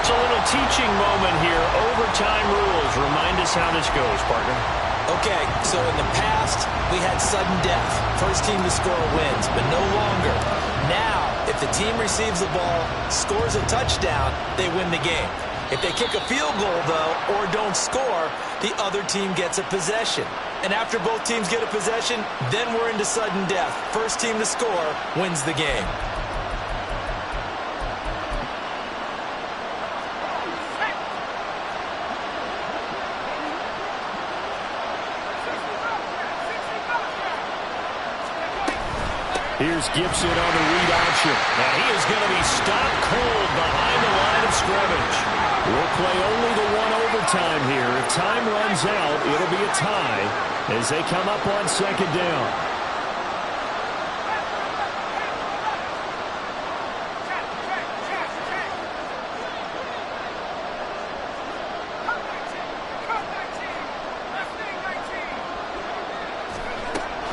It's a little teaching moment here. Overtime rules. Remind us how this goes, partner. Okay, so in the past, we had sudden death. First team to score wins, but no longer. Now, if the team receives the ball, scores a touchdown, they win the game. If they kick a field goal, though, or don't score, the other team gets a possession. And after both teams get a possession, then we're into sudden death. First team to score wins the game. Here's Gibson on the read option. And he is going to be stopped cold behind the line of scrimmage. We'll play only the 1 overtime here. If time runs out, it'll be a tie as they come up on second down.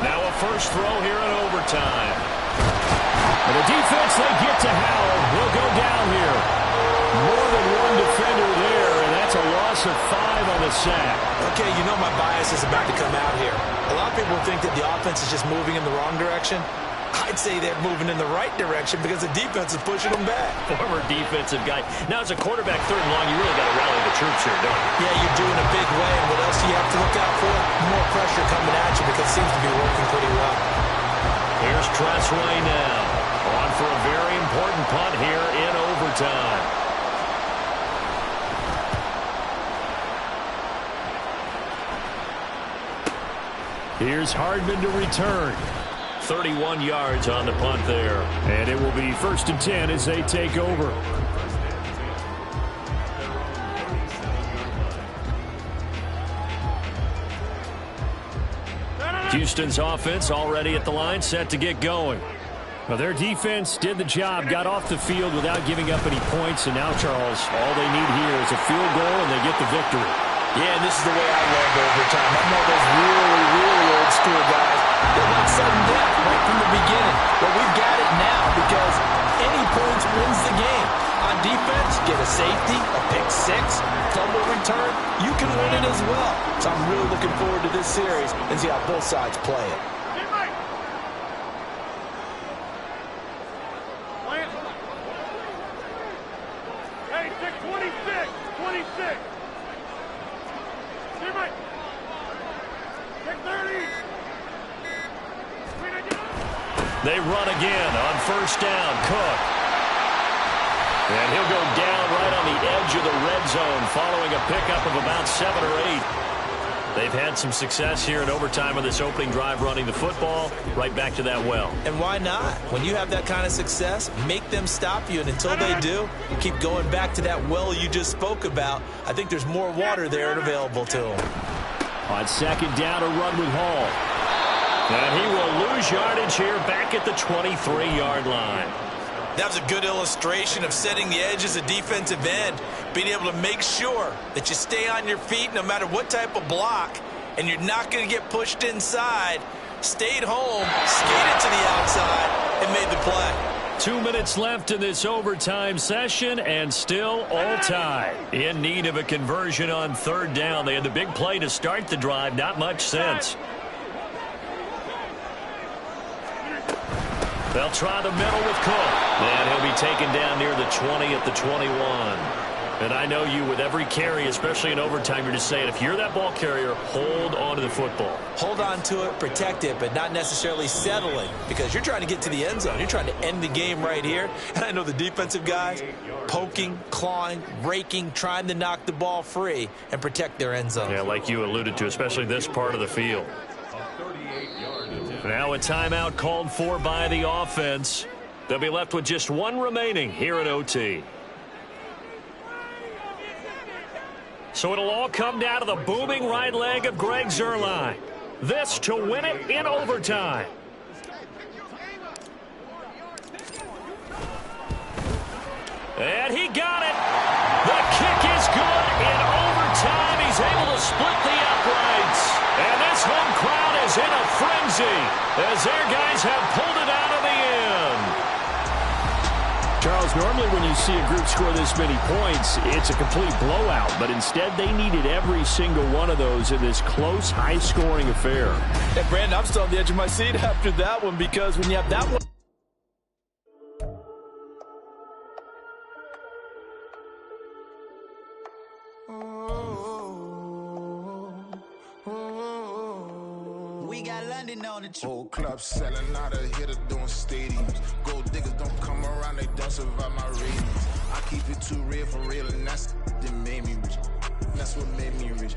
Now a first throw here in overtime. And the defense, they get to Howell. He'll go down here. More than one defender there, and that's a loss of 5 on the sack. Okay, you know my bias is about to come out here. A lot of people think that the offense is just moving in the wrong direction. I'd say they're moving in the right direction because the defense is pushing them back. Former defensive guy. Now, as a quarterback, 3rd and long, you really got to rally the troops here, don't you? Yeah, you're doing a big way, and what else do you have to look out for? More pressure coming at you because it seems to be working pretty well. Here's Tressway now. On for a very important punt here in overtime. Here's Hardman to return. 31 yards on the punt there. And it will be 1st and 10 as they take over. Houston's offense already at the line, set to get going. Well, their defense did the job, got off the field without giving up any points, and now, Charles, all they need here is a field goal, and they get the victory. Yeah, and this is the way I love overtime. I'm one of those really, really old school guys. They want sudden death right from the beginning. But we've got it now because any points wins the game. On defense, get a safety, a pick 6, fumble return, you can win it as well. So I'm really looking forward to this series and see how both sides play it. Hey, 26, 26. They run again on 1st down. Cook. And he'll go down right on the edge of the red zone following a pickup of about 7 or 8. They've had some success here in overtime of this opening drive running the football. Right back to that well. And why not? When you have that kind of success, make them stop you. And until they do, keep going back to that well you just spoke about. I think there's more water there and available to them. On 2nd down, a run with Hall. And he will lose yardage here back at the 23-yard line. That was a good illustration of setting the edge as a defensive end, being able to make sure that you stay on your feet no matter what type of block, and you're not going to get pushed inside stayed home, skated to the outside, and made the play. 2 minutes left in this overtime session, and still all tied. In need of a conversion on third down. They had the big play to start the drive. Not much since. They'll try the middle with Cook. And he'll be taken down near the 20 at the 21. And I know you, with every carry, especially in overtime, you're just saying, if you're that ball carrier, hold on to the football. Hold on to it, protect it, but not necessarily settling, because you're trying to get to the end zone. You're trying to end the game right here. And I know the defensive guys poking, clawing, raking, trying to knock the ball free and protect their end zone. Yeah, like you alluded to, especially this part of the field. Now a timeout called for by the offense. They'll be left with just one remaining here at OT. So it'll all come down to the booming right leg of Greg Zuerlein. This to win it in overtime. And he got it. The kick is good in overtime. He's able to split the uprights. And this home crowd is in a frenzy as their guys have pulled it out of the end. Charles, normally when you see a group score this many points, it's a complete blowout. But instead, they needed every single one of those in this close, high-scoring affair. And Brandon, I'm still on the edge of my seat after that one, because when you have that one. We got London on the whole club selling out of hitter doing stadiums. Gold diggers don't come around, they don't survive my ratings. I keep it too real for real, and that's what made me rich. That's what made me rich.